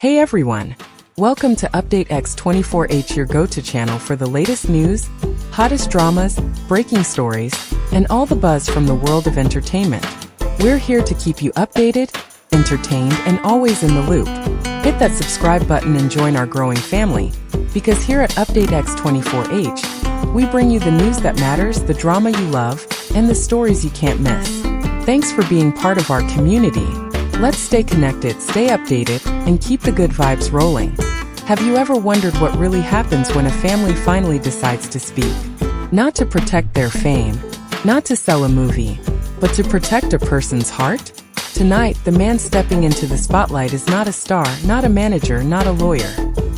Hey everyone! Welcome to Update X24H, your go-to channel for the latest news, hottest dramas, breaking stories, and all the buzz from the world of entertainment. We're here to keep you updated, entertained, and always in the loop. Hit that subscribe button and join our growing family, because here at Update X24H, we bring you the news that matters, the drama you love, and the stories you can't miss. Thanks for being part of our community. Let's stay connected, stay updated, and keep the good vibes rolling. Have you ever wondered what really happens when a family finally decides to speak? Not to protect their fame, not to sell a movie, but to protect a person's heart? Tonight, the man stepping into the spotlight is not a star, not a manager, not a lawyer.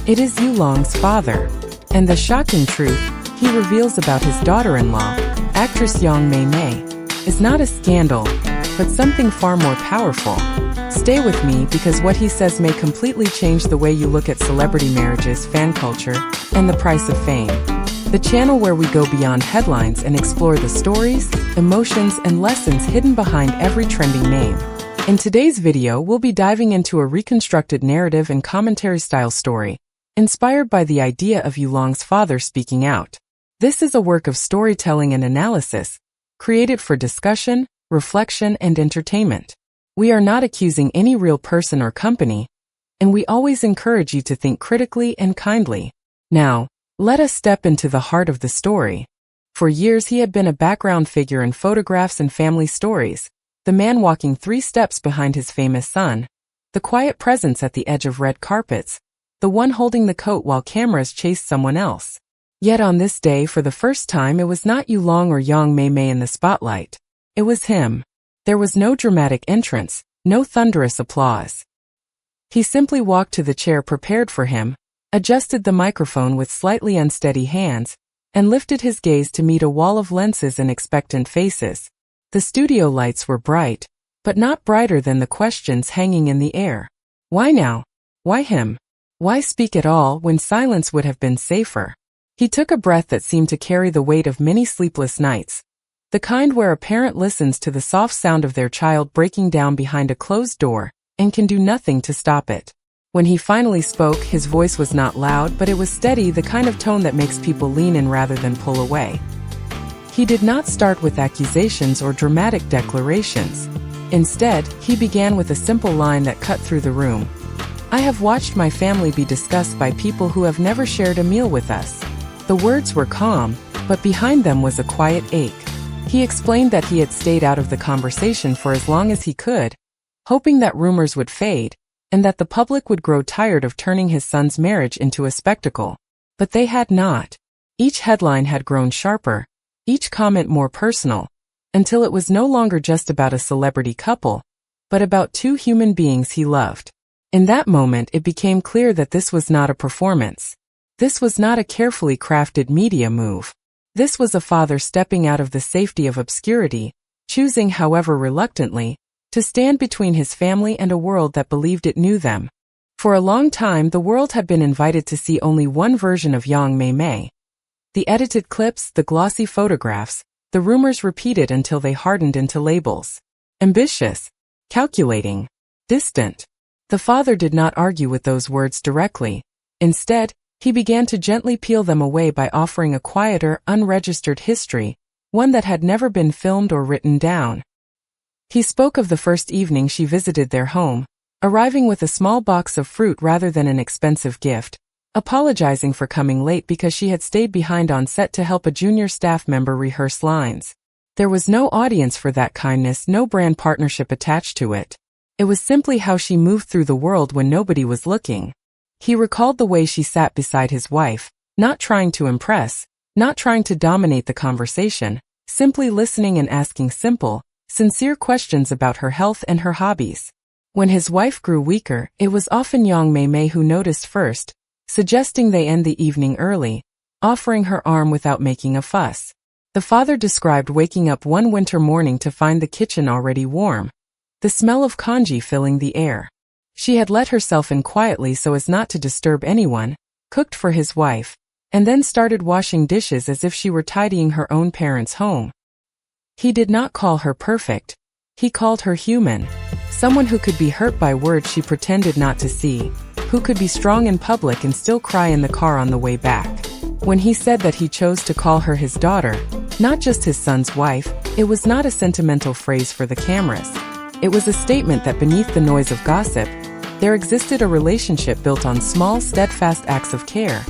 It is Yulong's father. And the shocking truth he reveals about his daughter-in-law, actress Yang Mei Mei, is not a scandal, but something far more powerful. Stay with me because what he says may completely change the way you look at celebrity marriages, fan culture, and the price of fame. The channel where we go beyond headlines and explore the stories, emotions, and lessons hidden behind every trending name. In today's video, we'll be diving into a reconstructed narrative and commentary-style story, inspired by the idea of Yulong's father speaking out. This is a work of storytelling and analysis, created for discussion, reflection, and entertainment. We are not accusing any real person or company, and we always encourage you to think critically and kindly. Now, let us step into the heart of the story. For years he had been a background figure in photographs and family stories, the man walking 3 steps behind his famous son, the quiet presence at the edge of red carpets, the one holding the coat while cameras chased someone else. Yet on this day, for the first time, it was not Yulong or Yang Mei Mei in the spotlight. It was him. There was no dramatic entrance, no thunderous applause. He simply walked to the chair prepared for him, adjusted the microphone with slightly unsteady hands, and lifted his gaze to meet a wall of lenses and expectant faces. The studio lights were bright, but not brighter than the questions hanging in the air. Why now? Why him? Why speak at all when silence would have been safer? He took a breath that seemed to carry the weight of many sleepless nights, the kind where a parent listens to the soft sound of their child breaking down behind a closed door and can do nothing to stop it. When he finally spoke, his voice was not loud, but it was steady, the kind of tone that makes people lean in rather than pull away. He did not start with accusations or dramatic declarations. Instead, he began with a simple line that cut through the room. I have watched my family be discussed by people who have never shared a meal with us. The words were calm, but behind them was a quiet ache. He explained that he had stayed out of the conversation for as long as he could, hoping that rumors would fade, and that the public would grow tired of turning his son's marriage into a spectacle. But they had not. Each headline had grown sharper, each comment more personal, until it was no longer just about a celebrity couple, but about 2 human beings he loved. In that moment, it became clear that this was not a performance. This was not a carefully crafted media move. This was a father stepping out of the safety of obscurity, choosing, however reluctantly, to stand between his family and a world that believed it knew them. For a long time, the world had been invited to see only one version of Yang Mei Mei. The edited clips, the glossy photographs, the rumors repeated until they hardened into labels. Ambitious, calculating, distant. The father did not argue with those words directly. Instead, he began to gently peel them away by offering a quieter, unregistered history, one that had never been filmed or written down. He spoke of the first evening she visited their home, arriving with a small box of fruit rather than an expensive gift, apologizing for coming late because she had stayed behind on set to help a junior staff member rehearse lines. There was no audience for that kindness, no brand partnership attached to it. It was simply how she moved through the world when nobody was looking. He recalled the way she sat beside his wife, not trying to impress, not trying to dominate the conversation, simply listening and asking simple, sincere questions about her health and her hobbies. When his wife grew weaker, it was often Yang Mei Mei who noticed first, suggesting they end the evening early, offering her arm without making a fuss. The father described waking up one winter morning to find the kitchen already warm, the smell of congee filling the air. She had let herself in quietly so as not to disturb anyone, cooked for his wife, and then started washing dishes as if she were tidying her own parents' home. He did not call her perfect. He called her human, someone who could be hurt by words she pretended not to see, who could be strong in public and still cry in the car on the way back. When he said that he chose to call her his daughter, not just his son's wife, it was not a sentimental phrase for the cameras. It was a statement that beneath the noise of gossip, there existed a relationship built on small, steadfast acts of care.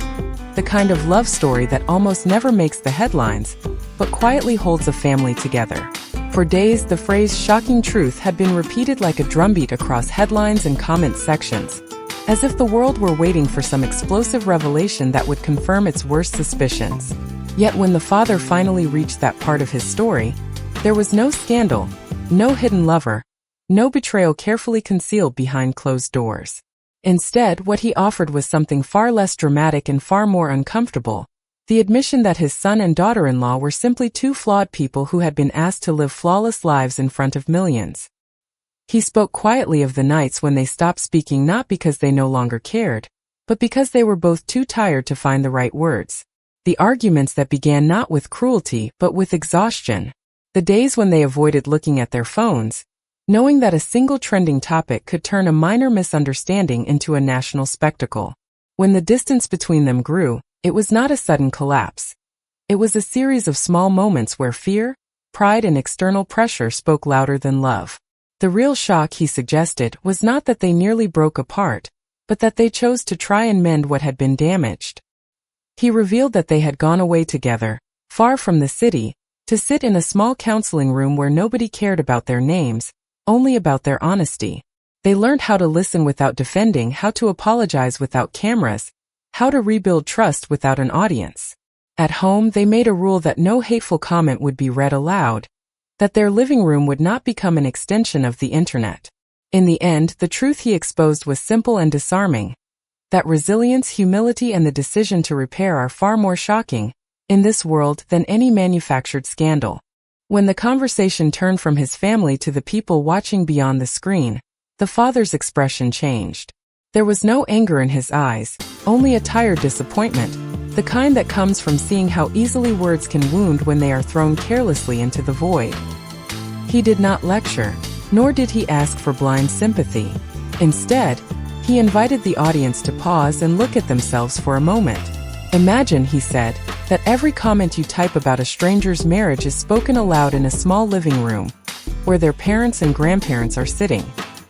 The kind of love story that almost never makes the headlines, but quietly holds a family together. For days, the phrase "shocking truth" had been repeated like a drumbeat across headlines and comment sections, as if the world were waiting for some explosive revelation that would confirm its worst suspicions. Yet when the father finally reached that part of his story, there was no scandal, no hidden lover, no betrayal carefully concealed behind closed doors. Instead, what he offered was something far less dramatic and far more uncomfortable: the admission that his son and daughter-in-law were simply two flawed people who had been asked to live flawless lives in front of millions. He spoke quietly of the nights when they stopped speaking, not because they no longer cared, but because they were both too tired to find the right words. The arguments that began not with cruelty but with exhaustion. The days when they avoided looking at their phones, knowing that a single trending topic could turn a minor misunderstanding into a national spectacle. When the distance between them grew, it was not a sudden collapse. It was a series of small moments where fear, pride, and external pressure spoke louder than love. The real shock, he suggested, was not that they nearly broke apart, but that they chose to try and mend what had been damaged. He revealed that they had gone away together, far from the city, to sit in a small counseling room where nobody cared about their names, only about their honesty. They learned how to listen without defending, how to apologize without cameras, how to rebuild trust without an audience. At home, they made a rule that no hateful comment would be read aloud, that their living room would not become an extension of the internet. In the end, the truth he exposed was simple and disarming: that resilience, humility, and the decision to repair are far more shocking, in this world, than any manufactured scandal. When the conversation turned from his family to the people watching beyond the screen, the father's expression changed. There was no anger in his eyes, only a tired disappointment, the kind that comes from seeing how easily words can wound when they are thrown carelessly into the void. He did not lecture, nor did he ask for blind sympathy. Instead, he invited the audience to pause and look at themselves for a moment. Imagine, he said, that every comment you type about a stranger's marriage is spoken aloud in a small living room, where their parents and grandparents are sitting.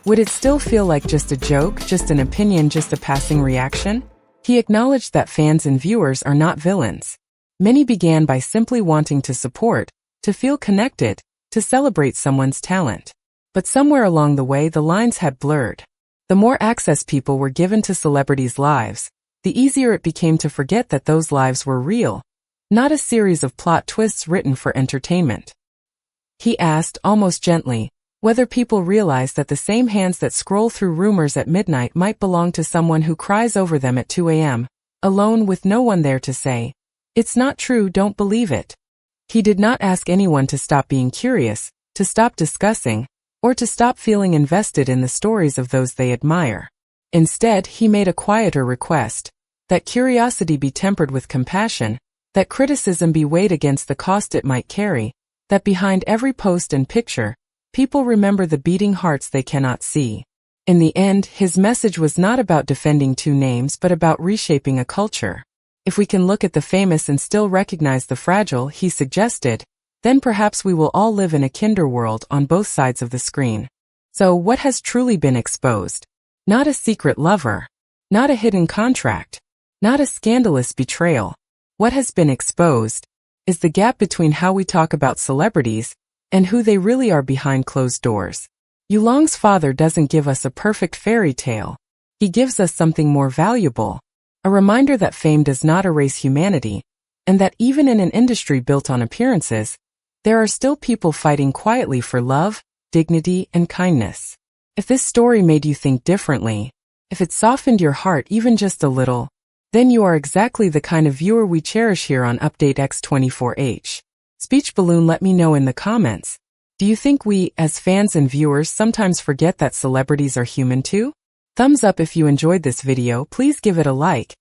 Would it still feel like just a joke, just an opinion, just a passing reaction? He acknowledged that fans and viewers are not villains. Many began by simply wanting to support, to feel connected, to celebrate someone's talent. But somewhere along the way, the lines had blurred. The more access people were given to celebrities' lives, the easier it became to forget that those lives were real, not a series of plot twists written for entertainment. He asked, almost gently, whether people realize that the same hands that scroll through rumors at midnight might belong to someone who cries over them at 2 a.m., alone with no one there to say, "It's not true, don't believe it." He did not ask anyone to stop being curious, to stop discussing, or to stop feeling invested in the stories of those they admire. Instead, he made a quieter request: that curiosity be tempered with compassion, that criticism be weighed against the cost it might carry, that behind every post and picture, people remember the beating hearts they cannot see. In the end, his message was not about defending two names but about reshaping a culture. If we can look at the famous and still recognize the fragile, he suggested, then perhaps we will all live in a kinder world on both sides of the screen. So what has truly been exposed? Not a secret lover. Not a hidden contract. Not a scandalous betrayal. What has been exposed is the gap between how we talk about celebrities and who they really are behind closed doors. Yulong's father doesn't give us a perfect fairy tale. He gives us something more valuable. A reminder that fame does not erase humanity, and that even in an industry built on appearances, there are still people fighting quietly for love, dignity, and kindness. If this story made you think differently, if it softened your heart even just a little, then you are exactly the kind of viewer we cherish here on Update X24H. Speech Balloon, let me know in the comments. Do you think we, as fans and viewers, sometimes forget that celebrities are human too? Thumbs up if you enjoyed this video, please give it a like.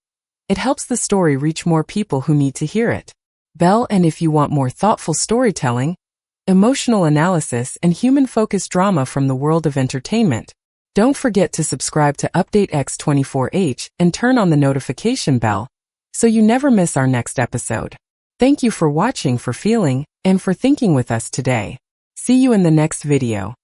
It helps the story reach more people who need to hear it. Bell, and if you want more thoughtful storytelling, emotional analysis, and human-focused drama from the world of entertainment, Don't forget to subscribe to Update X24H and turn on the notification bell so you never miss our next episode. Thank you for watching, for feeling, and for thinking with us today. See you in the next video.